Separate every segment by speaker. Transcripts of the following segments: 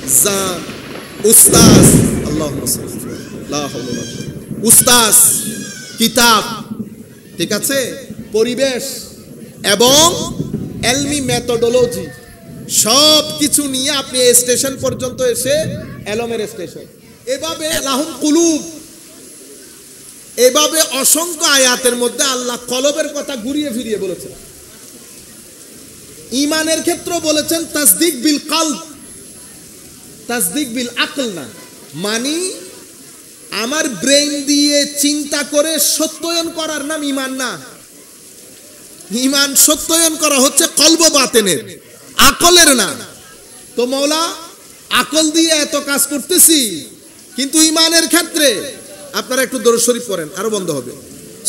Speaker 1: জান, উস্তাজ, আল্লাহুম্মা সাল্লি লা হাওলা ওয়ালা কুওয়াতা, উস্তাজ, কিতাব, ঠিক আছে, পরিবেশ এবং এলমি মেথোডোলজি সব কিছু নিয়ে আপনি এই স্টেশন পর্যন্ত এসে এলমের স্টেশন। এভাবে লাহুম কুলুব, এভাবে অসংখ্য আয়াতের মধ্যে আল্লাহ কলবের কথা ঘুরিয়ে ফিরিয়ে বলেছেন। ঈমানের ক্ষেত্রে বলেছেন তাসদিক বিল কলব, তাসদিক বিল আকল না, মানে আমার ব্রেইন দিয়ে চিন্তা করে সত্যায়ন করার নাম ঈমান না। ঈমান সত্যায়ন করা হচ্ছে কলব বাতেনের, আকলের না। তো মওলা আকল দিয়ে এত কাজ করতেছি, কিন্তু ঈমানের ক্ষেত্রে আপনারা একটু দরুদ শরীফ পড়েন, আরো বন্ধ হবে।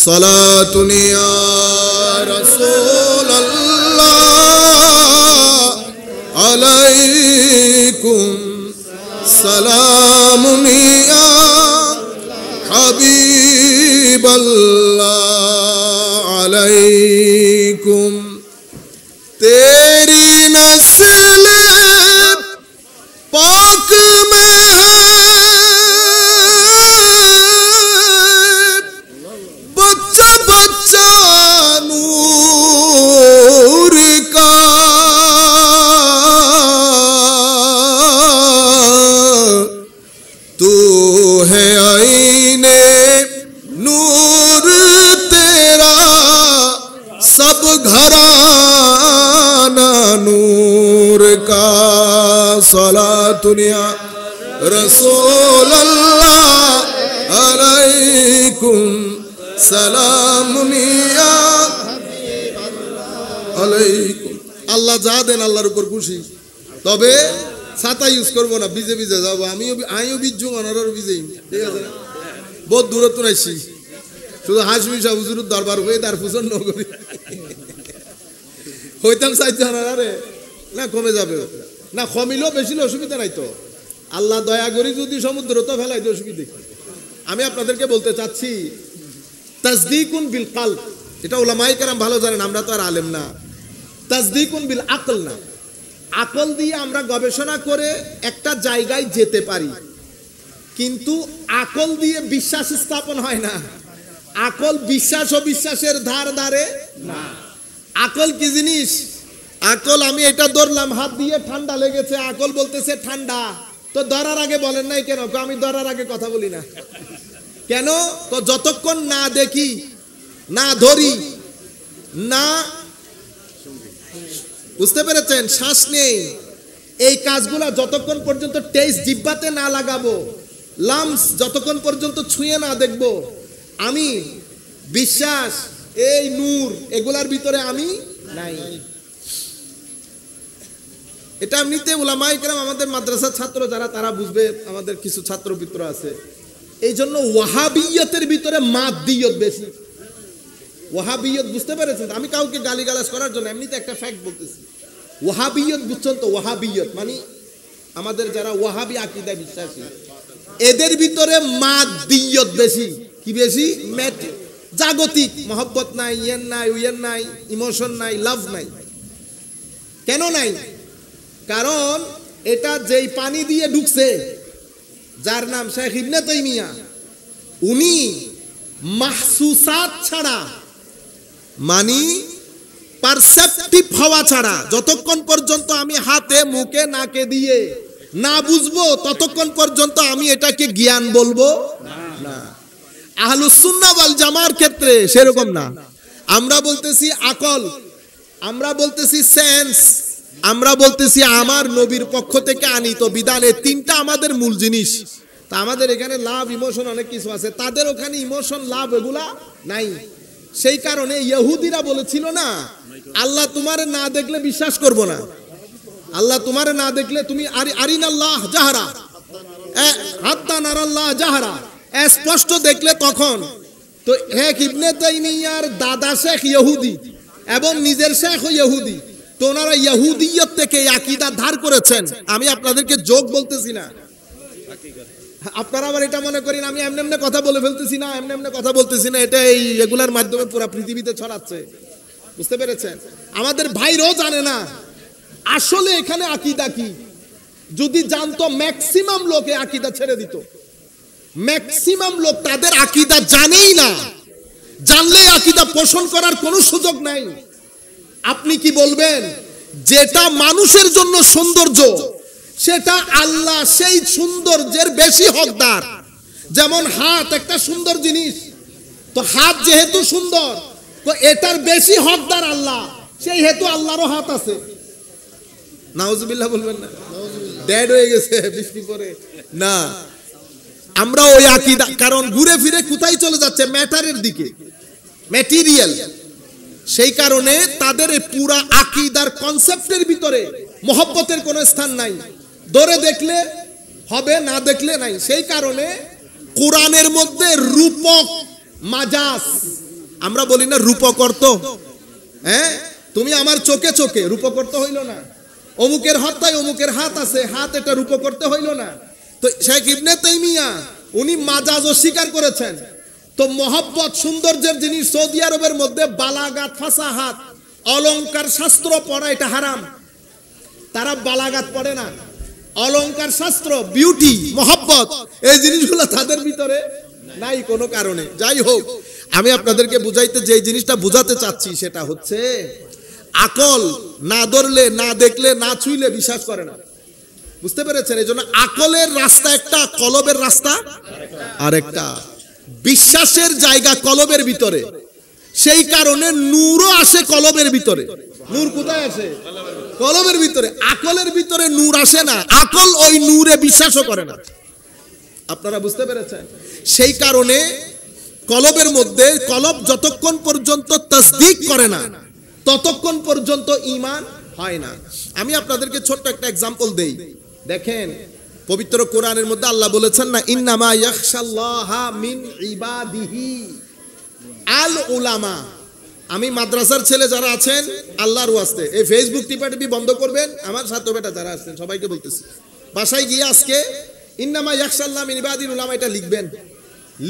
Speaker 1: সালাতুন ইয়া রাসূলুল্লাহ আলাইকুম সালামুন ইয়া হাবিবাল্লাহ আলাইকুম तेरी नस्ल पाक में बच्चा बच्चा नूर का, तू है आईने नूर तेरा सब घराना नूर का। सलातुन या रसूल अल्लाह अलैकुम সালামুন ইয়া আলাইকুম। আল্লাহ যা দেন আল্লাহর উপর খুশি, তবে ছাতা ইউজ করবো না, ভিজে ভিজে যাবো। আমিও বিজু অনারও ভিজেই, ঠিক আছে না? বহুত দূরত্ব নাইছি, শুধু হাসমি শাহ হুজুর দরবার হয়ে তার ফুসন নগরী হইতাম সাহায্য আনারে না, কমে যাবে না, কমিলেও বেশি অসুবিধা নাই তো। আল্লাহ দয়া করি যদি সমুদ্র তো ফেলাই তো অসুবিধা। আমি আপনাদেরকে বলতে চাচ্ছি তাসদিকুন বিল কলব, এটা উলামায়ে কেরাম ভালো জানেন, আমরা তো আর আলেম না। তাসদিকুন বিল আকল না, আকল দিয়ে আমরা গবেষণা করে একটা জায়গায় যেতে পারি, কিন্তু আকল দিয়ে বিশ্বাস স্থাপন হয় না। আকল বিশ্বাস ও বিশ্বাসের ধার ধারে না। আকল কি জিনিস? আকল আমি এটা ধরলাম, হাত দিয়ে ঠান্ডা লেগেছে, আকল বলতেছে ঠান্ডা, তো ধরার আগে বলেন নাই কেন? আমি ধরার আগে কথা বলি না কেন? তো যতক্ষণ না দেখি, না ধরি, না, বুঝতে পেরেছেন, শ্বাস নেই, এই কাজগুলা যতক্ষণ পর্যন্ত টেস্ট জিহ্বাতে না লাগাবো, লামস যতক্ষণ পর্যন্ত ছুঁয়ে না দেখবো, আমি বিশ্বাস, এই নূর, এগুলার ভিতরে আমি নাই। এটা এমনিতে উলামায়ে কেরাম, আমাদের মাদ্রাসার ছাত্র যারা, তারা বুঝবে, আমাদের কিছু ছাত্র মিত্র আছে। এই জন্য ওয়াহাবিয়তের ভিতরে মাদ্দিয়ত বেশি। ওয়াহাবিয়ত বুঝতে পেরেছেন? আমি কাউকে গালিগালাজ করার জন্য, এমনিতে একটা ফ্যাক্ট বলতেছি। ওয়াহাবিয়ত বুঝছেন তো? ওয়াহাবিয়ত মানে আমাদের যারা ওয়াহাবি আকীদায় বিশ্বাসী, এদের ভিতরে মাদ্দিয়ত বেশি। কি বেশি? জাগতিক মহব্বত নাই, ইয়েন নাই, উইয়েন নাই, ইমোশন নাই, লাভ নাই। কেন নাই? কারণ এটা যেই পানি দিয়ে ঢুকছে, যার নাম শেখ ইবনে তাইমিয়া, উনি মাহসুসাত ছাড়া, মানে পারসেপটিভ হওয়া ছাড়া, যতক্ষণ পর্যন্ত আমি হাতে মুখে নাকে দিয়ে না বুঝবো, ততক্ষণ পর্যন্ত আমি এটাকে জ্ঞান বলবো না। আহলুস সুন্নাহ ওয়াল জামার ক্ষেত্রে সেরকম না। আমরা বলতেছি আকল, আমরা বলতেছি সেন্স, আমরা বলতেছি আমার নবীর পক্ষ থেকে আনিত বিধান। এই তিনটা আমাদের মূল জিনিস। তা আমাদের এখানে লাভ, ইমোশন অনেক কিছু আছে, তাদের ওখানে ইমোশন, লাভ এগুলা নাই। সেই কারণে ইহুদিরা বলেছিল না, আল্লাহ তোমারে না দেখলে বিশ্বাস করব না, আল্লাহ তোমারে না দেখলে, তুমি আরিনাল্লাহ জাহরা হাত্তা নারাল্লাহ জাহরা, স্পষ্ট দেখলে তখন। তো শেখ ইবনে তাইমিয়ার দাদা শেখ ইহুদি এবং নিজের শেখ ইহুদি, তো ওনারা ইহুদিয়ত থেকে আকীদা ধার করেছেন। আমি আপনাদেরকে যোগ বলতেছি না, আপনারা আবার এটা মনে করেন আমি এমনি এমনি কথা বলে ফেলতেছি না, এমনি এমনি কথা বলতেছি না, এটা এই এগুলার মাধ্যমে পুরো পৃথিবীতে ছড়াচ্ছে। বুঝতে পেরেছেন? আমাদের ভাইরাও জানে না আসলে এখানে আকীদা কি। যদি জানতো ম্যাক্সিমাম লোকে আকীদা ছেড়ে দিত। ম্যাক্সিমাম লোক তাদের আকীদা জানেই না, জানলে আকীদা পোষণ করার কোনো সুযোগ নাই। আপনি কি বলবেন যেটা মানুষের জন্য সৌন্দর্য সেটা আল্লাহ সেই সৌন্দর্যের বেশি হকদার। যেমন হাত একটা সুন্দর জিনিস, তো হাত যেহেতু সুন্দর তো এটার বেশি হকদার আল্লাহ, সেই হেতু আল্লাহরও হাত আছে। নাউজুবিল্লাহ বলবেন না? ড্যাড হয়ে গেছে বৃষ্টি পরে না। আমরা ওই আকীদা, কারণ ঘুরে ফিরে কোথায় চলে যাচ্ছে? ম্যাটারের দিকে, ম্যাটেরিয়াল। সেই কারণে তাদের এই পুরা আকীদার কনসেপ্টের ভিতরে মহব্বতের কোনো স্থান নাই। ধরে দেখলে হবে, না দেখলে নাই। সেই কারণে কোরআনের মধ্যে রূপক মাজাজ, আমরা বলি না রূপক অর্থ, হ্যাঁ তুমি আমার চোখে চোখে রূপক অর্থ হইল না, অমুকের হত্যায় অমুকের হাত আছে, হাত এটা রূপক করতে হইল না। তো শেখ ইবনে তাইমিয়া উনি মাজাজ অস্বীকার করেছেন। তো মহব্বত সৌন্দর্যের জিনিস, সৌদি আরবের মধ্যে বালাগাত, ফাসাহাত, অলংকার শাস্ত্র পড়া এটা হারাম। তারা বালাগাত পড়ে না, অলংকার শাস্ত্র, বিউটি, মহব্বত এই জিনিসগুলো তাদের ভিতরে নাই কোনো কারণে। যাই হোক, আমি আপনাদেরকে বুঝাইতে যে জিনিসটা বুঝাতে চাচ্ছি সেটা হচ্ছে আকল না ধরলে, না দেখলে, না ছুঁইলে বিশ্বাস করে না। বুঝতে পেরেছেন? এই জন্য আকলের রাস্তা একটা, কলবের রাস্তা আরেকটা। বিশ্বাসের জায়গা কলবের ভিতরে, সেই কারণে নূরও আসে কলবের ভিতরে। নূর কোথায় আসে? কলবের ভিতরে। আকলের ভিতরে নূর আসে না, আকল ওই নূরে বিশ্বাসও করে না। আপনারা বুঝতে পেরেছেন? সেই কারণে কলবের মধ্যে, কলব যতক্ষণ পর্যন্ত তাসদীক করে না ততক্ষণ পর্যন্ত ঈমান হয় না। আমি আপনাদেরকে ছোট্ট একটা एग्जांपल দেই। দেখেন পবিত্র কোরআনের মধ্যে আল্লাহ বলেছেন না, ইন্নামা ইয়াখশাল্লাহা মিন ইবাদিহি আল উলামা। আমি মাদ্রাসার ছেলে যারা আছেন আল্লাহর ওয়াস্তে এই ফেসবুক টিপাটিপি বন্ধ করবেন। আমার ছাত্র বেটা যারা আছেন সবাইকে বলতেছি, বাসায় গিয়ে আজকে ইন্নামা ইয়াখশাল্লাহা মিন ইবাদিল উলামা এটা লিখবেন।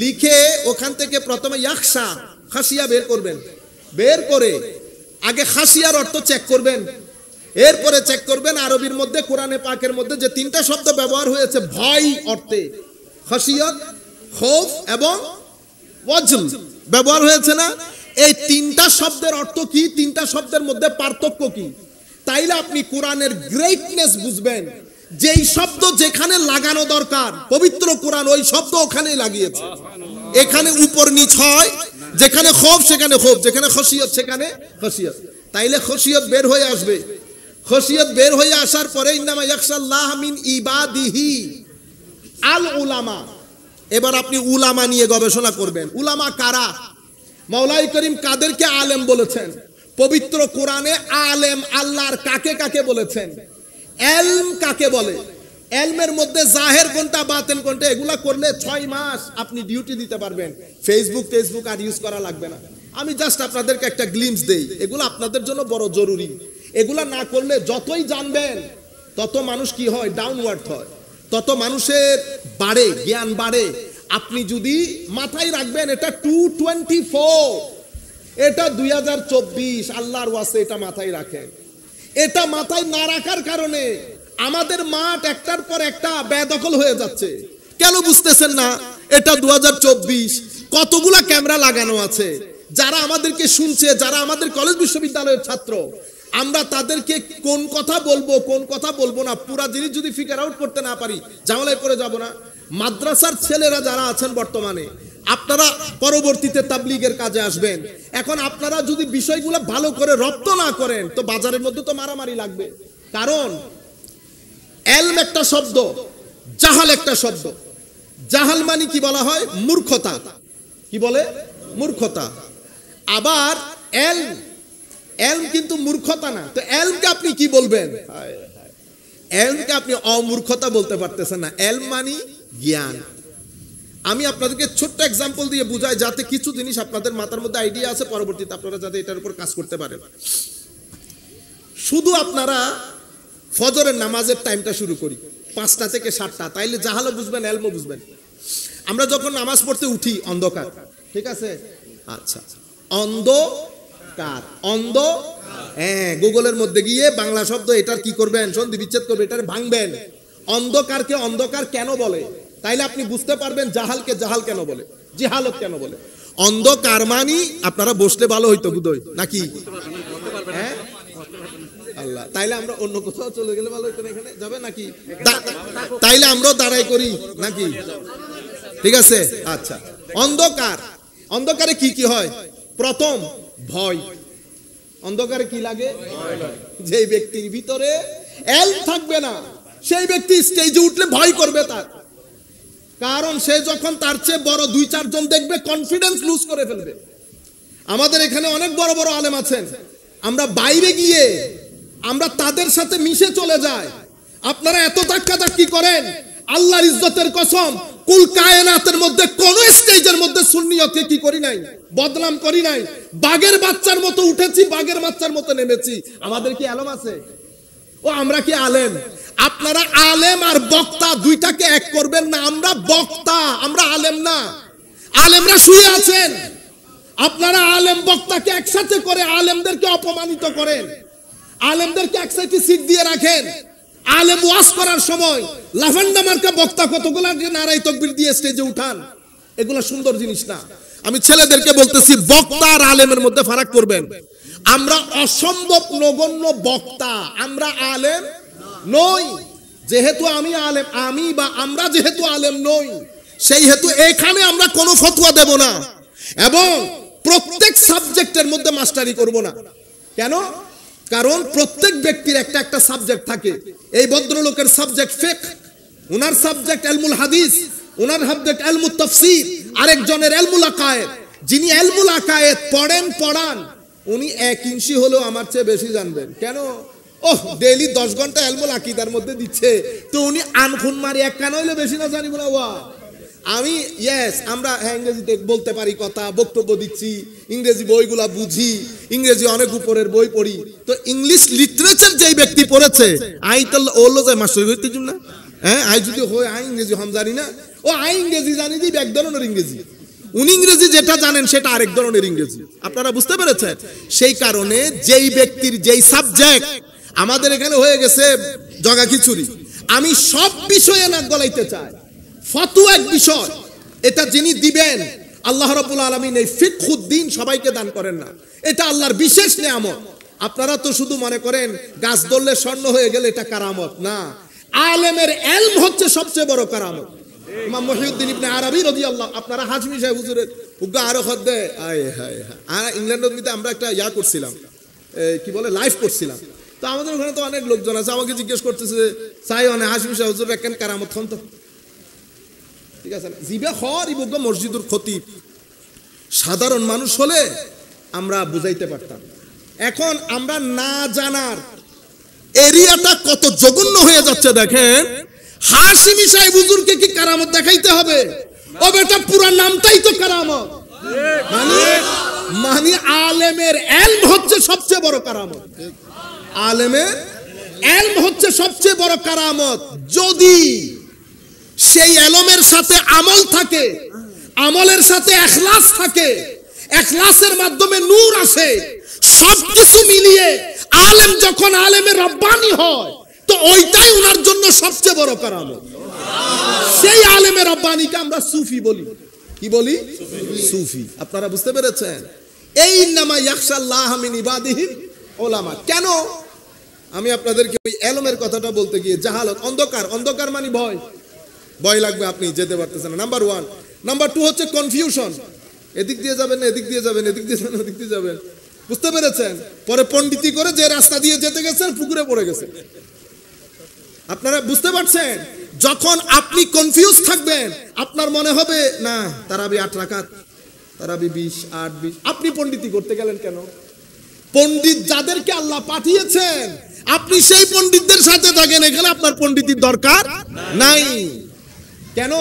Speaker 1: লিখে ওখান থেকে প্রথমে ইয়াখশা, খাসিয়া বের করবেন। বের করে আগে খাসিয়ার অর্থ চেক করবেন, এরপরে চেক করবেন আরবির মধ্যে, কোরআনে পাকের মধ্যে যে তিনটা শব্দ ব্যবহার হয়েছে ভয় অর্থে, খাসিয়াত, খৌফ এবং ওয়াজল ব্যবহার হয়েছে না, এই তিনটা শব্দের অর্থ কি, তিনটা শব্দের মধ্যে পার্থক্য কি, তাইলে আপনি কোরআনের গ্রেটনেস বুঝবেন। যেই শব্দ যেখানে লাগানো দরকার পবিত্র কোরআন ওই শব্দ ওখানেই লাগিয়েছে। এখানে উপর নিচ হয়, যেখানে খৌফ সেখানে খৌফ, যেখানে খসিয়ত সেখানে খসিয়ত। তাইলে খসিয়ত বের হয়ে আসবে। খসিয়ত বের হয়ে আসার পরে ইন্নামা ইয়াখশাল্লাহ মিন ইবাদিহি আল উলামা। এবার আপনি উলামা নিয়ে গবেষণা করবেন। উলামা কারা? মাওলাই করিম কাদেরকে আলেম বলেছেন? পবিত্র কোরআনে আলেম আল্লাহর কাকে কাকে বলেছেন? এলম কাকে বলে? এলমের মধ্যে জাহের কোনটা, বাতেন কোনটা, এগুলা করলে 6 মাস আপনি ডিউটি দিতে পারবেন। ফেসবুক আর ইউজ করা লাগবে না। আমি জাস্ট আপনাদেরকে একটা গ্লিমস দেই, এগুলো আপনাদের জন্য বড় জরুরি। এগুলা না করলে যতই জানবেন তত মানুষ কি হয়, ডাউনওয়ার্ড হয়, তত মানুষের বাড়ে, জ্ঞান বাড়ে। আপনি যদি মাথায় রাখবেন এটা 224, এটা 2024, আল্লাহর ওয়াস্তে এটা মাথায় রাখেন। এটা মাথায় না রাখার কারণে আমাদের মাঠ একটার পর একটা বেদখল হয়ে যাচ্ছে। কেন বুঝতেছেন না? এটা 2024, কতগুলা ক্যামেরা লাগানো আছে। যারা আমাদেরকে শুনছে, যারা আমাদের কলেজ বিশ্ববিদ্যালয়ের ছাত্র, আমরা তাদেরকে কোন কথা বলবো কোন কথা বলবো না পুরা জিনিস যদি ফিগার আউট করতে না পারি ঝামেলায় পড়ে যাব না। মাদ্রাসার ছেলেরা যারা আছেন বর্তমানে, আপনারা পরবর্তীতে তাবলীগের কাজে আসবেন। এখন আপনারা যদি বিষয়গুলো ভালো করে রপ্ত না করেন তো বাজারের মধ্যে তো মারামারি লাগবে। কারণ এলম একটা শব্দ, জাহাল একটা শব্দ। জাহাল মানে কি বলা হয়? মূর্খতা। কি বলে? মূর্খতা। আবার এলম কিন্তু মূর্খতা না। তো এলমকে আপনি কি বলবেন? এলমকে আপনি অমূর্খতা বলতে পারতেছেন না। এলম মানে জ্ঞান। আমি আপনাদেরকে ছোট্ট एग्जांपल দিয়ে বুঝাই যাতে কিছু জিনিস আপনাদের মাথার মধ্যে আইডিয়া আছে, পরবর্তীতে আপনারা যাতে এটার উপর কাজ করতে পারেন। শুধু আপনারা ফজরের নামাজের টাইমটা শুরু করি 5টা থেকে 7টা, তাইলে জাহালও বুঝবেন, এলমও বুঝবেন। আমরা যখন নামাজ পড়তে উঠি অন্ধকার, ঠিক আছে? আচ্ছা, অন্ধকার, অন্ধ, হ্যাঁ, গুগলের মধ্যে গিয়ে বাংলা শব্দ এটার কি করবেন? সন্ধি বিচ্ছেদ করবেন, এটার ভাঙবেন। অন্ধকারকে অন্ধকার কেন বলে, তাইলে আপনি বুঝতে পারবেন জাহালকে জাহাল কেন বলে, জিহালত কেন বলে। অন্ধকার মানি আপনারা বসলে ভালো হইতো বুধই নাকি? হ্যাঁ আল্লাহ, তাইলে আমরা অন্য কোথাও চলে গেলে ভালো হইতো না, এখানে যাবে নাকি? তাইলে আমরাও দাঁড়াই করি নাকি? ঠিক আছে, আচ্ছা। অন্ধকার, অন্ধকারে কি কি হয়? প্রথম ভয়। অন্ধকারে কি লাগে? যে ব্যক্তির ভিতরে এল থাকবে না সেই ব্যক্তি স্টেজে উঠলে ভয় করবে তার, কারণ সে যখন তার চেয়ে বড় 2-4 জন দেখবে কনফিডেন্স লুজ করে ফেলবে। আমাদের এখানে অনেক বড় বড় আলেম আছেন, আমরা বাইরে গিয়ে আমরা তাদের সাথে মিশে চলে যাই। আপনারা এত ধাক্কাধাক্কি করেন, আল্লাহর ইজ্জতের কসম কুল কায়নাতের মধ্যে কোন স্টেজের মধ্যে সুন্নিয়তকে কি করি নাই, বদনাম করি নাই। বাঘের বাচ্চার মতো উঠেছি, বাঘের বাচ্চার মতো নেমেছি। আমাদের কি আলেম আছে? ও আমরা কি আলেম? আপনারা আলেম আর বক্তা দুইটাকে এক করবেন না। আমরা বক্তা, আমরা আলেম না। আলেমরা শুয়ে আছেন, আপনারা আলেম বক্তাকে একসাথে করে আলেমদেরকে অপমানিত করেন, আলেমদেরকে একসাথে সিট দিয়ে রাখেন। আলেম ওয়াজ করার সময় লাফান্ডা মার্কা বক্তা কতগুলা নারাই তাকবীর দিয়ে স্টেজে উঠান, এগুলা সুন্দর জিনিস না। আমি ছেলেদেরকে বলতেছি, বক্তা আর আলেমের মধ্যে ফারাক করবেন। আমরা অসম্ভব নগণ্য বক্তা, আমরা আলেম নই। যেহেতু আমি আলেম, আমি বা আমরা যেহেতু আলেম নই, সেই হেতু এখানে আমরা কোনো ফতোয়া দেব না এবং প্রত্যেক সাবজেক্টের মধ্যে মাস্টারি করব না। কেন? কারণ প্রত্যেক ব্যক্তির একটা একটা সাবজেক্ট থাকে। এই ভদ্রলোকের সাবজেক্ট ফিকহ, ওনার সাবজেক্ট ইলমুল হাদিস, ওনার সাবজেক্ট ইলমুত তাফসীর, আরেকজনের ইলমুল আকায়েদ। যিনি ইলমুল আকায়েদ পড়ান, উনি 1 ইঞ্চি হলেও আমার চেয়ে বেশি জানবেন। কেন? ওহ, ডেইলি 10 ঘন্টা ইলমুল আকীদার মধ্যে দিচ্ছে, তো উনি আনখুন মারি এক কান হইলে বেশি না জানি বলা। ওয়া আমি আমরা ইংরেজিতে বলতে পারি, কথা বক্তব্য দিচ্ছি, ইংরেজি বইগুলা বুঝি, ইংরেজি অনেক উপরের বই পড়ি। তো ইংলিশ লিটারেচার যেই ব্যক্তি পড়েছে, আই তো ওলো যায় মাস্টার হইতে না। হ্যাঁ, আই যদি হয় আই ইংরেজি হম জানি না, ও আই ইংরেজি জানি দিই এক ধরনের ইংরেজি, উনি ইংরেজি যেটা জানেন সেটা আরেক ধরনের ইংরেজি। আপনারা বুঝতে পেরেছেন? সেই কারণে যেই ব্যক্তির যেই সাবজেক্ট, আমাদের এখানে হয়ে গেছে জগা খিচুড়ি। আমি সব বিষয়ে নাক গলাইতে চাই। ফতোয়া এক বিষয়, এটা যিনি দিবেন আল্লাহ রাব্বুল আলামিন এই ফিকহুদ্দিন সবাইকে দান করেন না, এটা আল্লাহর বিশেষ নেয়ামত। আপনারা তো শুধু মনে করেন গাছ ধরলে স্বর্ণ হয়ে গেলে এটা কারামত না। আলেমের ইলম হচ্ছে সবচেয়ে বড় কারামত। ইমাম মুহিউদ্দিন ইবনে আরবি রাদিয়াল্লাহু, আপনারা হাজমি সাহেব হুজুরের উগ্গা আরো খদ্দে আয় হায় হায়। আর ইংল্যান্ডের মধ্যে আমরা একটা করছিলাম, কি বলে লাইভ করছিলাম। তো আমাদের ওখানে তো অনেক লোকজন আছে, আমাকে জিজ্ঞেস করতেছে চাই অনেক হাজমি সাহেব হুজুর কেন কারামত হন। তো ঠিক আছে, জিবে খর ইবুগ্গ মসজিদুর খতিব সাধারণ মানুষ হলে আমরা বুঝাইতে পারতাম। এখন আমরা না জানার এরিয়াটা কত জঘন্য হয়ে যাচ্ছে দেখেন। হাশিমি সাহেব হুজুরকে কি কারামত দেখাইতে হবে? ও বেটা, পুরা নামটাই তো কারামত। মানে আলেমের ইলম হচ্ছে সবচেয়ে বড় কারামত। আলেমের ইলম হচ্ছে সবচেয়ে বড় কারামত। যদি সেই ইলমের সাথে আমল থাকে, আমলের সাথে ইখলাস থাকে, ইখলাসের মাধ্যমে নূর আসে, সবকিছু মিলিয়ে আলেম যখন আলেমে রব্বানি হয়, তো ওইটাই ওনার জন্য সবচেয়ে বড় কারামত। সেই আলেমে রব্বানিকে আমরা সুফি বলি। কি বলি? সুফি। আপনারা বুঝতে পেরেছেন? এই ইন্নামা ইয়াখশাল্লাহ মিন ইবাদিহিল উলামা। কেন আমি আপনাদেরকে ওই ইলমের কথাটা বলতে গিয়ে, জাহালত, অন্ধকার, অন্ধকার মানে ভয়, ভয় লাগবে, আপনি যেতে পারতেছেন না, নাম্বার 1। নাম্বার 2 হচ্ছে কনফিউশন, এদিক দিয়ে যাবেন, এদিক দিয়ে যাবেন, এদিক দিয়ে যাবেন, ওদিক দিয়ে যাবেন। বুঝতে পেরেছেন? পরে পণ্ডিতি করে যে রাস্তা দিয়ে যেতে গেছেন পুকুরে পড়ে গেছে। আপনারা বুঝতে পারছেন? যখন আপনি কনফিউজ থাকবেন, আপনার মনে হবে না তারাবি 8 রাকাত, তারাবি 20, 8, 20, আপনি পণ্ডিতি করতে গেলেন কেন? পণ্ডিত যাদেরকে আল্লাহ পাঠিয়েছেন, আপনি সেই পণ্ডিতদের সাথে থাকেন, এখানে আপনার পণ্ডিতির দরকার নাই। কেন?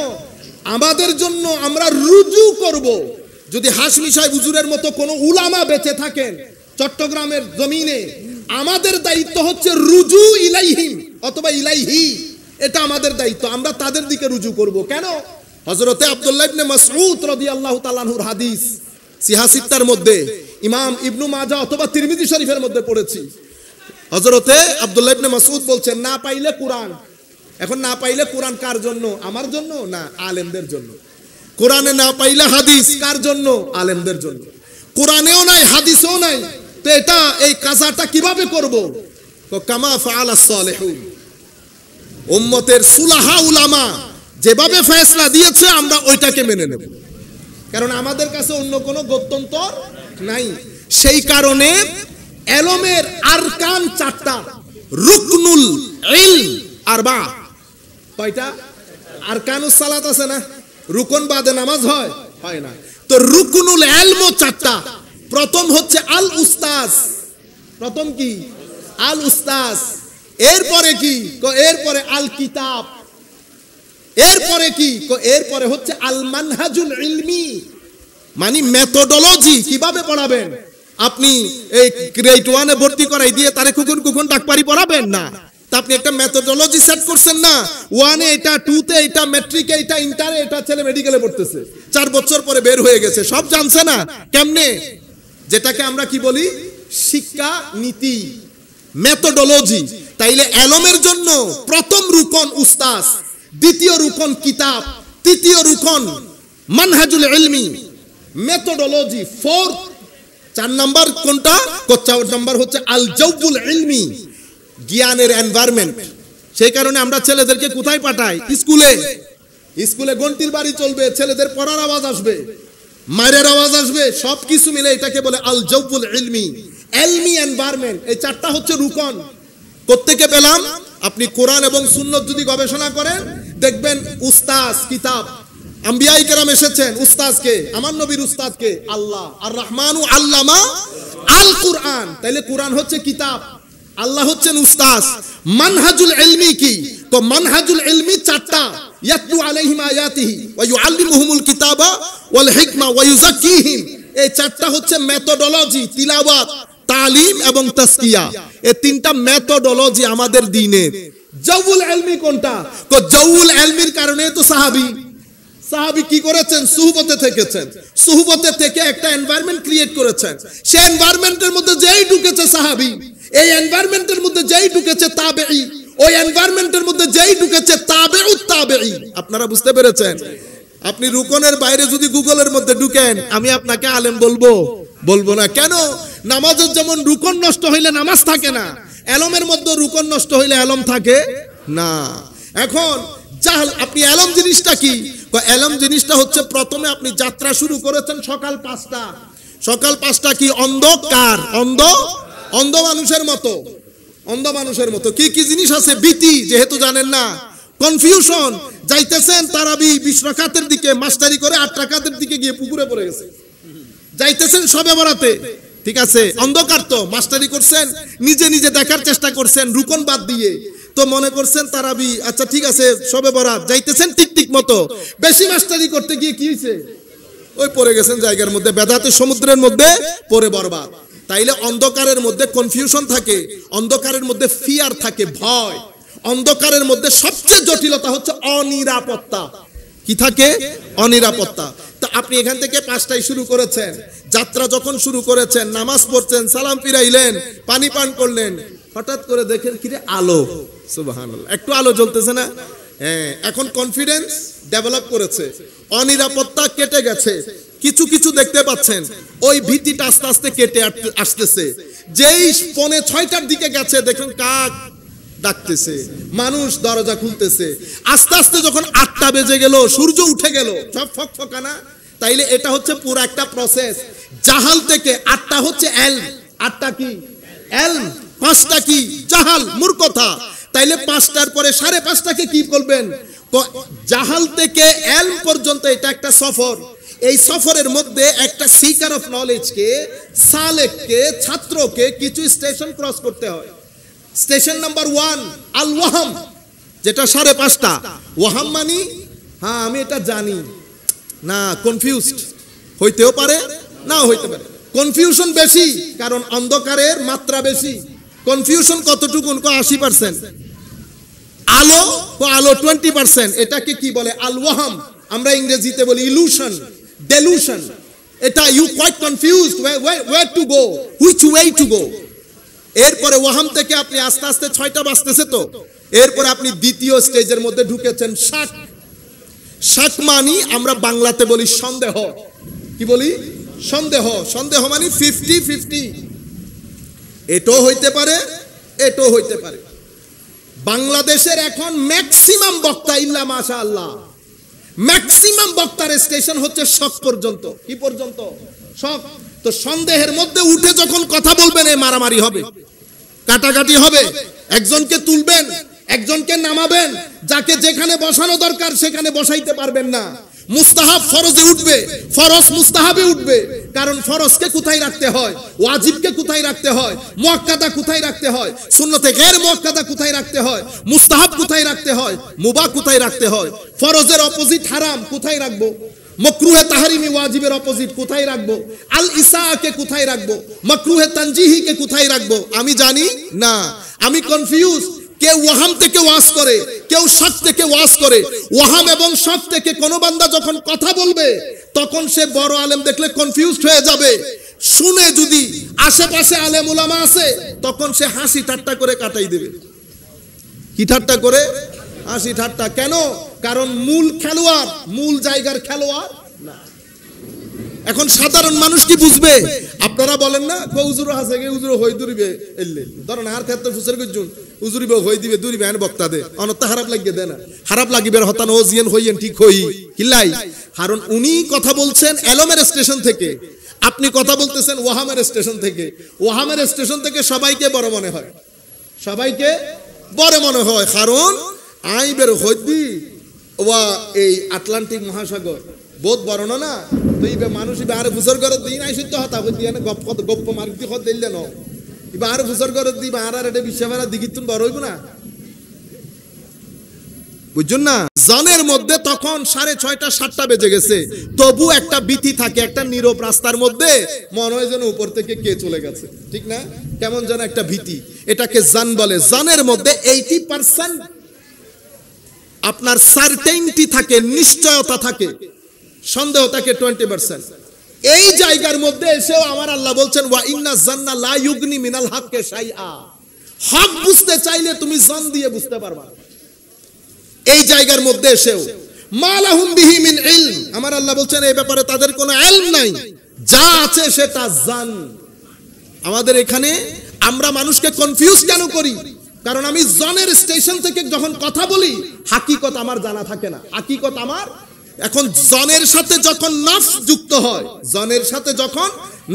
Speaker 1: আমাদের জন্য আমরা রুজু করব। যদি হাশমি সাহেব হুজুরের মতো কোনো উলামা বেঁচে থাকেন চট্টগ্রামের জমিনে, আমাদের দায়িত্ব হচ্ছে রুজু ইলাইহিম অথবা ইলাইহি, এটা আমাদের দায়িত্ব। আমরা তাদের দিকে রুজু করব। কেন? হযরতে আব্দুল্লাহ ইবনে মাসউদ রাদিয়াল্লাহু তাআলা আনহুর হাদিস সিহাসিত্তার মধ্যে, ইমাম ইবনু মাজাহ অথবা তিরমিজি শরীফের মধ্যে পড়েছি। হযরতে আব্দুল্লাহ ইবনে মাসউদ বলছেন, না পাইলে কুরআন, এখন না পাইলে কোরআন কার জন্য? আমার জন্য না আলেমদের জন্য। কোরআনে না পাইলে হাদিস কার জন্য? আলেমদের জন্য। কোরআনেও নাই হাদিসেও নাই, তো এটা এই কাজাটা কিভাবে করব? কামা ফাআলাস সালিহুন, উম্মতের সুলাহা উলামা যেভাবে ফয়সালা দিয়েছে আমরা ওইটাকে মেনে নেব, কারণ আমাদের কাছে অন্য কোনো গত্যন্তর নাই। সেই কারণে ইলমের আরকান 4টা, রুকনুল ইলম আরবা। কয়টা? আরকানুস সালাত আছে না, রুকন বাদে নামাজ হয় না, তো রুকনুল ইলম 4টা। প্রথম হচ্ছে আল উস্তাজ। প্রথম কি? আল উস্তাজ। এরপরে কি? এরপরে আল কিতাব। এরপরে কি? এরপরে হচ্ছে আল মানহাজুল ইলমি, মানে মেথোডোলজি, কিভাবে পড়াবেন। আপনি এই গ্রেড 1 এ ভর্তি করাই দিয়ে তারে কুকুন ডাকপারি পড়াবেন না, তা আপনি একটা মেথোডোলজি সেট করছেন না। 1 এ এটা, 2 তে এটা, মেট্রিকে এটা, ইন্টারে এটা, ছেলে মেডিকেলে পড়তেছে, 4 বছর পরে বের হয়ে গেছে, সব জানছে না। কেমনে? যেটাকে আমরা কি বলি? শিক্ষা নীতি, মেথোডোলজি। তাইলে ইলমের জন্য প্রথম রুকন উস্তাজ, দ্বিতীয় রুকন কিতাব, তৃতীয় রুকন মানহাজুল ইলমি, মেথোডোলজি। 4 নাম্বার কোনটা? 4 নাম্বার হচ্ছে আল জাওবুল ইলমি, জ্ঞানের এনভায়রনমেন্ট। সেই কারণে আমরা ছেলেদেরকে কোথায় পাঠাই? স্কুলে। স্কুলে ঘন্টির বাড়ি চলবে, ছেলেদের পড়ার আওয়াজ আসবে, মায়ের আওয়াজ আসবে, সবকিছু মিলে এটাকে বলে আল জাওবুল ইলমি, ইলমি এনভায়রনমেন্ট। এই 4টা হচ্ছে রুকন। কোত্থেকে পেলাম? আপনি কোরআন এবং সুন্নাত যদি গবেষণা করেন দেখবেন উস্তাজ কিতাব। আম্বিয়ায়ে কেরাম এসেছেন, উস্তাজকে, আমার নবীর উস্তাদকে আল্লাহ। আর রহমানু আল্লামা আল কুরআন। তাইলে কোরআন হচ্ছে কিতাব, আল্লাহ হচ্ছেন উস্তাজ। মানহাজুল ইলমি কি? তো মানহাজুল ইলমি 4টা, ইয়াতলু আলাইহিম আয়াতিহি ওয়া ইউআল্লিমুহুমুল কিতাবা ওয়াল হিকমা ওয়া ইউযাক্কিহিম। এই 4টা হচ্ছে মেথোডোলজি, তিলাওয়াত, তালিম এবং তাসকিয়া। এই 3টা মেথোডোলজি আমাদের দ্বীনের। জাওউল ইলমি কোনটা? জাওউল ইলমির কারণে তো সাহাবী কি করেছেন? সুহবতে থেকেছেন, সুহবতে থেকে একটা এনভায়রনমেন্ট ক্রিয়েট করেছেন। সেই এনভায়রনমেন্টের মধ্যে যেই ঢুকেছে সাহাবী, এই এনভায়রনমেন্টের মধ্যে যেই ঢুকেছে তাবেঈ, ওই এনভায়রনমেন্টের মধ্যে যেই ঢুকেছে তাবেউত তাবেঈ। আপনারা বুঝতে পেরেছেন? আপনি রুকনের বাইরে যদি গুগলের মধ্যে ঢুকেন, আমি আপনাকে আলেম বলবো না। কেন? নামাজের যেমন রুকন নষ্ট হইলে নামাজ থাকে না, ইলমের মধ্যে রুকন নষ্ট হইলে ইলম থাকে না। এখন জাহল, আপনি ইলম জিনিসটা কি? ইলম জিনিসটা হচ্ছে প্রথমে আপনি যাত্রা শুরু করেছেন সকাল 5টা। সকাল 5টা কি? অন্ধকার, অন্ধ মানুষের মতো, অন্ধ মানুষের মতো। কি কি জিনিস আছে? ভীতি, যেহেতু জানেন না, কনফিউশন। যাইতেছেন তারাবি 20 রাকাতের দিকে, মাস্টারি করে 8 রাকাতের দিকে গিয়ে পুকুরে পড়ে গেছে। যাইতেছেন শবে বরাতে, ঠিক আছে, অন্ধকার তো, মাস্টারি করছেন, নিজে নিজে দেখার চেষ্টা করছেন রুকন বাদ দিয়ে, তো মনে করছেন তারাবি, আচ্ছা ঠিক আছে শবে বরাত, যাইতেছেন টিকটিক মতো, বেশি মাস্টারি করতে গিয়ে কি হয়েছে? ওই পড়ে গেছেন জায়গার মধ্যে, বেদাতের সমুদ্রের মধ্যে পড়ে বরবাদ। তাইলে অন্ধকারের মধ্যে কনফিউশন থাকে, অন্ধকারের মধ্যে ফিয়ার থাকে, ভয়। অন্ধকারের মধ্যে সবচেয়ে জটিলতা হচ্ছে অনিরাপত্তা। কি থাকে? অনিরাপত্তা। তো আপনি এখান থেকে 5টায় শুরু করেছেন, যাত্রা যখন শুরু করেছেন, নামাজ পড়ছেন, সালাম ফিরাইলেন, পানি পান করলেন, হঠাৎ করে দেখেন কিরে আলো, সুবহানাল্লাহ, একটু আলো জ্বলতেছে না? হ্যাঁ, এখন কনফিডেন্স ডেভেলপ করেছে, অনিরাপত্তা কেটে গেছে, কিছু কিছু দেখতে পাচ্ছেন। ওই ভীতিটা আস্তে আস্তে কেটে আসতেছে। যেই 5:45টার দিকে গেছে, দেখুন কাক ডাকতেছে, মানুষ দরজা খুলতেছে। আস্তে আস্তে যখন 8টা বেজে গেল, সূর্য উঠে গেল, সব ফকফকানা। তাইলে এটা হচ্ছে পুরো একটা প্রসেস। জাহাল থেকে 8টা হচ্ছে এলম, 8টা কি? এলম। 5টা কি? জাহাল, মূর্খতা। তাইলে 5টার পরে 5:30টাকে কি বলবেন? জাহাল থেকে এলম পর্যন্ত এটা একটা সফর। এই সফরের মধ্যে একটা সিকার অফ নলেজকে, সালেককে, ছাত্রকে কিছু স্টেশন ক্রস করতে হয়। স্টেশন নাম্বার 1 আল ওয়াহাম, যেটা 5:30টা। ওয়াহাম মানে হ্যাঁ আমি এটা জানি না, কনফিউজড হইতেও পারে, না হইতে পারে। কনফিউশন বেশি কারণ অন্ধকারের মাত্রা বেশি। কনফিউশন কতটুকু? 80%। আলো 20%। এটাকে কি বলে? আল ওয়াহাম। আমরা ইংরেজিতে বলি ইলুশন, ডেলুশন। এটা you quite confused where to go, which way to go। এরপরে ওয়াহাম থেকে আপনি আস্তে আস্তে 6টা বাজতেছে, তো এরপরে আপনি দ্বিতীয় স্টেজের মধ্যে ঢুকেছেন শাক। শাক মানি আমরা বাংলাতে বলি সন্দেহ। কি বলি? সন্দেহ। সন্দেহ মানে 50-50, এটাও হইতে পারে, এটাও হইতে পারে। বাংলাদেশের এখন ম্যাক্সিমাম বক্তা ইল্লা মাশাআল্লাহ, ম্যাক্সিমাম বক্তার স্টেশন হচ্ছে শক পর্যন্ত। কি পর্যন্ত? শক। তো সন্দেহের মধ্যে উঠে যখন কথা বলবেন, এ মারামারি হবে, কাটাকাটি হবে, একজনকে তুলবেন, একজনকে নামাবেন, যাকে যেখানে বসানো দরকার সেখানে বসাইতে পারবেন না। মুস্তাহাব ফরজে উঠবে, ফরজ মুস্তাহাবে উঠবে। কারণ ফরজকে কোথায় রাখতে হয়, ওয়াজিবকে কোথায় রাখতে হয়, মুআক্কাদা কোথায় রাখতে হয়, সুন্নতে গায়র মুআক্কাদা কোথায় রাখতে হয়, মুস্তাহাব কোথায় রাখতে হয়, মুবাহ কোথায় রাখতে হয়, ফরজের অপোজিট হারাম কোথায় রাখবো, মাকরুহে তাহরিমি ওয়াজিবের অপোজিট কোথায় রাখবো, আল ইসাকে কোথায় রাখবো, মাকরুহে তানজিহিকে কোথায় রাখবো, আমি জানি না, আমি কনফিউজ। কেউ ওয়াহাম থেকে ওয়াজ করে, কেউ শক থেকে ওয়াজ করে। ওয়াহাম এবং শক থেকে কোন বান্দা যখন কথা বলবে, তখন সে বড় আলেম দেখলে কনফিউজড হয়ে যাবে। শুনে যদি আশেপাশে আলেম উলামা আছে, তখন সে হাসি ঠাট্টা করে কাটাই দেবে। কি ঠাট্টা করে? হাসি ঠাট্টা। কেন? কারণ মূল খেলোয়াড়, মূল জায়গার খেলোয়াড় না। এখন সাধারণ মানুষ কি বুঝবে? আপনারা বলেন না হুজুর আছে, হুজুর হই দূরিবে এলে, ধরেন আর ক্ষেত্রে ফুসের গজুন হুজুরিবে হই দিবে, দূরিবে আন বক্তা দে, অনত্য খারাপ লাগিয়ে দেয় না, খারাপ লাগিবে হতান ও জিয়েন হইয়েন ঠিক হই কিল্লাই। কারণ উনি কথা বলছেন এলমের স্টেশন থেকে, আপনি কথা বলতেছেন ওয়াহামের স্টেশন থেকে। ওয়াহামের স্টেশন থেকে সবাইকে বড় মনে হয়, সবাইকে বড় মনে হয়। কারণ আইবের হইদি ওয়া এই আটলান্টিক মহাসাগর বহুত বড় না, তো ইবে মানুষ ইবে আর ফুসর করে দিই নাই সত্য হতা হই দিয়ে গপ গপ্প মারি দি খদ দিলে ন, ইবে আর ফুসর করে দি আর আর এটা বিশ্বভারা দিগিতুন বড় হইব না, বুঝছেন না? জনের মধ্যে তখন 6:30-7টা বেজে গেছে, তবু একটা ভীতি থাকে, একটা নীরব রাস্তার মধ্যে মনে হয় যেন উপর থেকে কে চলে গেছে, ঠিক না? কেমন যেন একটা ভীতি, এটাকে জান বলে। জানের মধ্যে 80% আপনার সার্টেইনটি থাকে, নিশ্চয়তা থাকে, সন্দেহ থাকে 20%। এই জায়গার মধ্যে এসেও আমার আল্লাহ বলছেন ওয়া ইন্না জান্না লা ইউগনি মিনাল হককে শাইআ। হক বুঝতে চাইলে তুমি জন দিয়ে বুঝতে পারবা। এই জায়গার মধ্যে এসেও মা লাহুম বিহি মিন ইলম, আমার আল্লাহ বলছেন এই ব্যাপারে তাদের কোনো ইলম নাই, যা আছে সেটা জান। আমাদের এখানে আমরা মানুষকে কনফিউজ কেন করি? কারণ আমি জনের স্টেশন থেকে যখন কথা বলি, হাকিকত আমার জানা থাকে না। হাকিকত আমার এখন জনের সাথে যখন নফস যুক্ত হয়, জনের সাথে যখন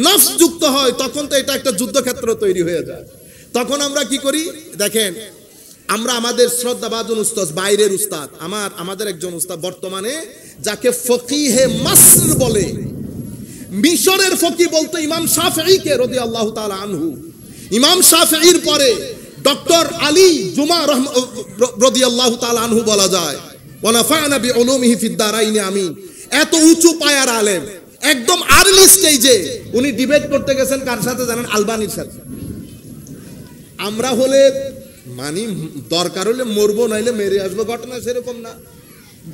Speaker 1: নফস যুক্ত হয়, তখন তো এটা একটা যুদ্ধক্ষেত্র তৈরি হয়ে যায়। তখন আমরা কি করি দেখেন, আমরা আমাদের শ্রদ্ধাভাজন উস্তাদ, বাইরের উস্তাদ, আমাদের একজন উস্তাদ বর্তমানে যাকে ফকিহে মাসর বলে, মিশরের ফকি বলতো ইমাম শাফিঈকে রাদিয়াল্লাহু তাআলা আনহু। ইমাম শাফিঈর পরে ডক্টর আলী জুমা রাদিয়াল্লাহু তাআলা আনহু বলা যায়। ওয়া নাফা'না বিউলুমিহি ফিদ দারাইনি আমিন। এত উঁচু পায়ার আলেম, একদম আর্লি স্টেজে উনি ডিবেট করতে গেছেন কার সাথে জানেন? আলবানির সাথে। আমরা হলে মানি দরকার হলে মরবো, নাইলে মেরে আসবো, ঘটনা সেরকম না।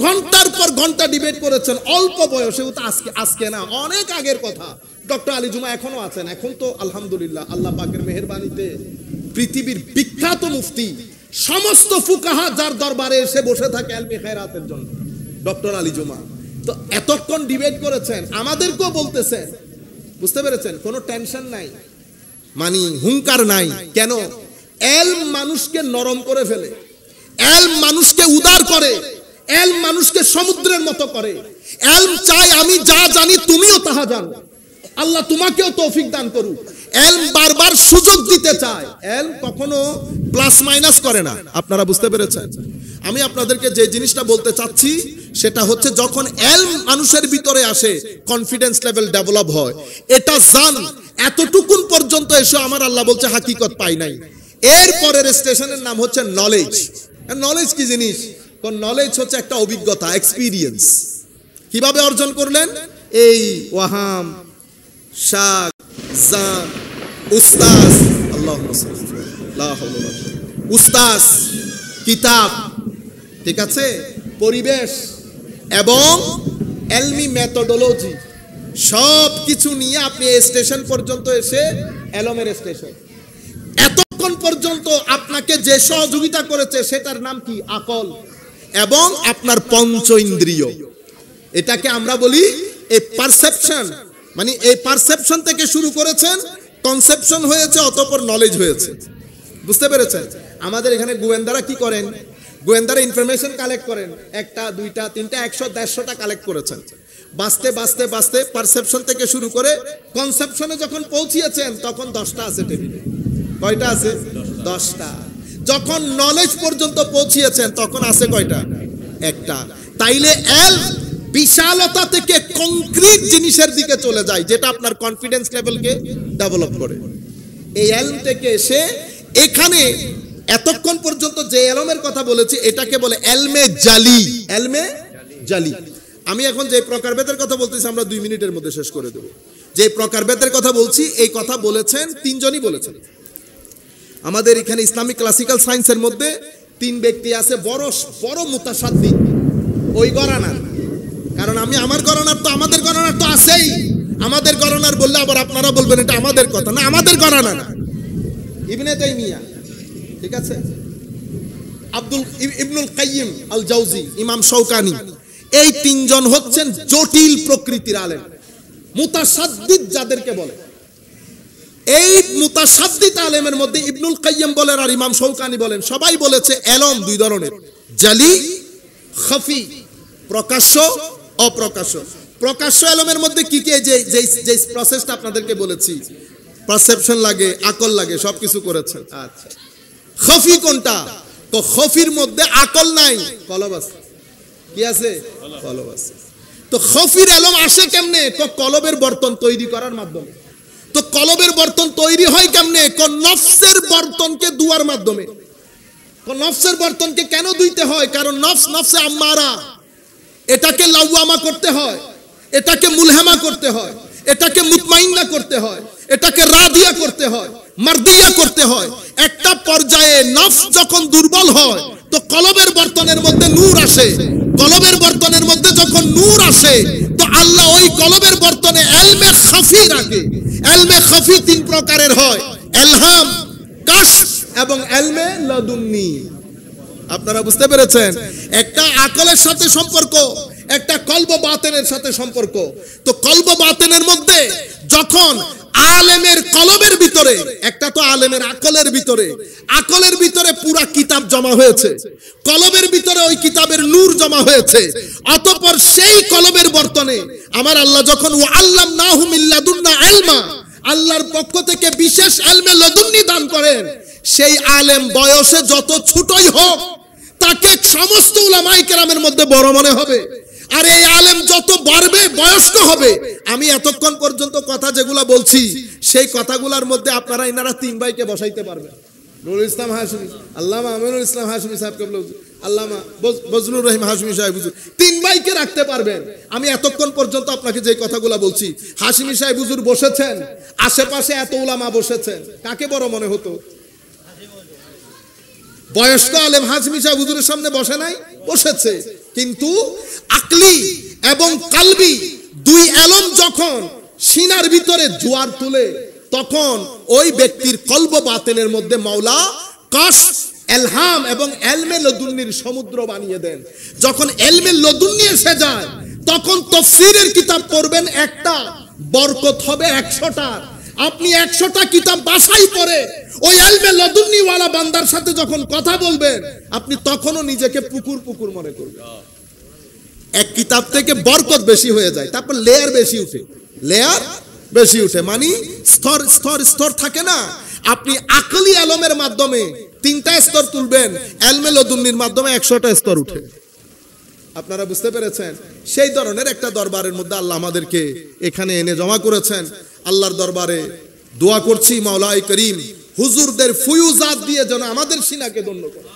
Speaker 1: ঘন্টার পর ঘন্টা ডিবেট করেছেন, অল্প বয়সে, তো আজকে না, অনেক আগের কথা। ডক্টর আলী জুমা এখনো আছেন। এখন তো আলহামদুলিল্লাহ আল্লাহ পাকের মেহেরবানিতে পৃথিবীর বিখ্যাত মুফতি, সমস্ত ফুকাহা যার দরবারে এসে বসে থাকে ইলমে খায়রাতের জন্য, ডক্টর আলী জুমা। তো এতক্ষণ ডিবেট করেছেন, আমাদেরকেও বলতেছেন, বুঝতে পেরেছেন? কোনো টেনশন নাই, মানি হুঙ্কার নাই। কেন? এলম মানুষকে নরম করে ফেলে, এলম মানুষকে উদার করে, এলম মানুষকে সমুদ্রের মতো করে। এলম চাই আমি যা জানি তুমিও তাহা জানো, আল্লাহ তোমাকেও তৌফিক দান করুক। এলম বারবার সুযোগ দিতে চায়, এলম কখনো প্লাস মাইনাস করে না। আপনারা বুঝতে পেরেছেন? আমি আপনাদেরকে যে জিনিসটা বলতে চাচ্ছি সেটা হচ্ছে, যখন এলম মানুষের ভিতরে আসে, কনফিডেন্স লেভেল ডেভেলপ হয়। এটা জান এতটুকুন পর্যন্ত এসে আমার আল্লাহ বলছে হাকিকত পাই নাই। এর পরের স্টেশনের নাম হচ্ছে নলেজ। নলেজ কি জিনিস? নলেজ হচ্ছে একটা অভিজ্ঞতা, এক্সপিরিয়েন্স। কিভাবে অর্জন করলেন? এই ওয়াহাম, শাক, জান, উস্তাজ, উস্তাজ, কিতাব, ঠিক আছে, পরিবেশ এবং এলমি মেথোডোলজি, সব কিছু নিয়ে আপনি এই স্টেশন পর্যন্ত এসে, এলমের স্টেশন, এতক্ষণ পর্যন্ত পর্যন্ত আপনাকে যে সহযোগিতা করেছে সেটার নাম কি? আকল এবং আপনার পঞ্চ ইন্দ্রিয়। এটাকে আমরা বলি এই পারসেপশন, মানে এই পারসেপশন থেকে শুরু করেছেন, কনসেপশন হয়েছে, অতঃপর নলেজ হয়েছে। বুঝতে পেরেছেন? আমাদের এখানে গোয়েন্দারা কি করেন? গোয়েন্দারা ইনফরমেশন কালেক্ট করেন, একটা দুইটা তিনটা 100-150টা কালেক্ট করেছেন। বাঁচতে বাঁচতে বাঁচতে পারসেপশন থেকে শুরু করে কনসেপশনে যখন পৌঁছিয়েছেন তখন 10টা আছে টেবিলে। কয়টা আছে? 10টা। যখন নলেজ পর্যন্ত পৌঁছিয়েছেন তখন আছে কয়টা? একটা। তাইলে বিশালতা থেকে কংক্রিট জিনিসের দিকে চলে যায়, যেটা আপনার কনফিডেন্স লেভেলকে ডেভেলপ করে। এই এলম থেকে এসে এখানে এতক্ষণ পর্যন্ত যে এলমের কথা বলেছি এটাকে বলে এলমে জালি। এলমে জালি। আমি এখন যে প্রকারভেদের কথা বলতেছি আমরা 2 মিনিটের মধ্যে শেষ করে দেব। যে প্রকারভেদের কথা বলছি এই কথা বলেছেন 3 জনই বলেছেন। আমাদের এখানে ইসলামিক ক্লাসিক্যাল সায়েন্সের মধ্যে 3 ব্যক্তি আছে বড় বড় মুতাসাদ্দিদ, ওই গণনার। কারণ আমি আমার গণনার তো আমাদের গণনার তো আছেই। আমাদের গণনার বললে আবার আপনারা বলবেন এটা আমাদের কথা না, আমাদের গণনা না। ইবনে তাইমিয়া, ঠিক আছে, ইবনুল কাইয়িম আল জাওজি, ইমাম শৌকানি, এই 3 জন হচ্ছেন জটিল প্রকৃতির আলেম, মুতাসাদ্দিদ যাদেরকে বলে। এই মুতাসাদ্দিদ আলেমের মধ্যে ইবনুল কাইয়িম বলেন আর ইমাম শৌকানি বলেন, সবাই বলেছে এলম 2 ধরনের, জালি, খাফি, প্রকাশ্য, অপ্রকাশ্য। প্রকাশ্য এলমের মধ্যে কি কি? যে প্রসেসটা আপনাদেরকে বলেছি, পারসেপশন লাগে, আকল লাগে, সবকিছু করেছেন। আচ্ছা, খাফি কোনটা? তো খাফির মধ্যে আকল নাই, কলব আছে। কি আছে? কলব আছে। তো খাফির এলম আসে কেমনে? কলবের বর্তন তৈরি করার মাধ্যমে। তো কলবের বর্তন তৈরি হয় কেমনে? নফসের বর্তনকে দুয়ার মাধ্যমে। নফসের বর্তনকে কেন দুইতে হয়? কারণ নফসে আম্মারা, এটাকে লাওয়ামা করতে হয়, এটাকে মুলহামা করতে হয়, এটাকে মুতমাইন্না করতে হয়, এটাকে রাদিয়া করতে হয়, মারদিয়া করতে হয়। একটা পর্যায়ে নফস যখন দুর্বল হয় তো কলবের বর্তনের মধ্যে নূর আসে। কলবের বর্তনের মধ্যে যখন নূর আসে তো আল্লাহ ওই কলবের বর্তনে এলমে খাফি রাখে। এলমে খাফি 3 প্রকারের হয়, এলহাম, কাশফ এবং এলমে লাদুন্নি। আপনারা বুঝতে পেরেছেন? একটা আকলের সাথে সম্পর্ক, একটা কলব বাতেনের সাথে সম্পর্ক। তো কলব বাতেনের মধ্যে যখন আলেমের কলবের ভিতরে, একটা তো আলেমের আকলের ভিতরে, আকলের ভিতরে পুরা কিতাব জমা হয়েছে, কলবের ভিতরে ওই কিতাবের নূর জমা হয়েছে। অতঃপর সেই কলবের বর্তনে আমার আল্লাহ যখন ওয়াল্লামনাহু মিন লাদুন্না ইলমা, আল্লাহর পক্ষ থেকে বিশেষ ইলমে লাদুন্নি দান করেন, সেই আলেম বয়সে যত ছোটই হোক তাকে সমস্ত উলামায়ে কেরামের মধ্যে বড় মনে হবে। আর এই আলেম যত বাড়বে, বয়স্ক হবে, আমি এতক্ষণ পর্যন্ত কথা যেগুলা বলছি সেই কথাগুলোর মধ্যে আপনারা এনারা 3 ভাইকে বসাইতে পারবেন। নুরুল ইসলাম হাশমি, আল্লামা আমিনুল ইসলাম হাশমি সাহেবকে, আল্লামা বজলুর রহিম হাশমি সাহেব, 3 ভাইকে রাখতে পারবেন। আমি এতক্ষণ পর্যন্ত আপনাকে যে কথাগুলো বলছি, হাশমি সাহেব হুজুর বসেছেন, আশেপাশে এত উলামা বসেছেন, কাকে বড় মনে হতো? বয়স্ক আলেম হাশমি সাহেব হুজুরের সামনে বসে নাই? বসেছে। কিন্তু আকলি এবং কালবি 2 এলম যখন সিনার ভিতরে জোয়ার তুলে তখন ওই ব্যক্তির কলব বাতেনের মধ্যে মাওলা কাশফ, এলহাম এবং এলমে লদুন্নির সমুদ্র বানিয়ে দেন। যখন এলমে লদুন্নি এসে যায় তখন তাফসীরের কিতাব পড়বেন একটা, বরকত হবে 100টা। আপনি 100টা কিতাব বাছাই করে ওই এলমে লদুন্নি ওয়ালা বান্দার সাথে যখন কথা বলবেন আপনি তখনও নিজেকে পুকুর পুকুর মনে করবেন। এক কিতাব থেকে বরকত বেশি হয়ে যায়, তারপর লেয়ার বেশি উঠে, লেয়ার বেশি উঠে, মানে স্তর স্তর স্তর থাকে না। আপনি আকলি আলমের মাধ্যমে 3টা স্তর তুলবেন, এলমে লদুন্নির মাধ্যমে 100টা স্তর উঠে। আপনারা বুঝতে পেরেছেন? সেই ধরনের একটা দরবারের মধ্যে আল্লাহ আমাদেরকে এখানে এনে জমা করেছেন। আল্লাহর দরবারে দোয়া করছি মাওলাই করিম হুজুরদের ফুয়ুজাত দিয়ে যেন আমাদের সিনাকে ধন্য করে।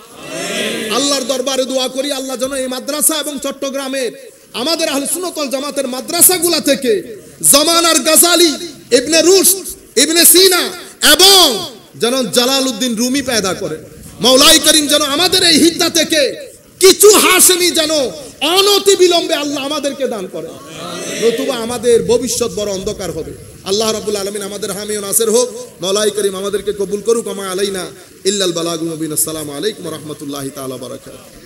Speaker 1: আল্লাহর দরবারে দোয়া করি আল্লাহ যেন এই মাদ্রাসা এবং চট্টগ্রামের আমাদের আহলে সুন্নাত ওয়াল জামাতের মাদ্রাসাগুলা থেকে জামানার গাজালি, ইবনে রুশদ, ইবনে সিনা এবং যেন জালালউদ্দিন রুমি পয়দা করে। মাওলাই করিম যেন আমাদের এই হিদ্দা থেকে কিছু হাশমি যেন অনতি বিলম্বে আল্লাহ আমাদেরকে দান করে, নতুবা আমাদের ভবিষ্যৎ বড় অন্ধকার হবে। আল্লাহ রাব্বুল আলামিন আমাদের হামি ও নাসির হোক। মাওলাই করিম আমাদেরকে কবুল করুক। আমা আলাইনা ইল্লাল বালাগুল মুবিন। আসসালামু আলাইকুম ওয়া রাহমাতুল্লাহি তাআলা ওয়া বারাকাতুহু।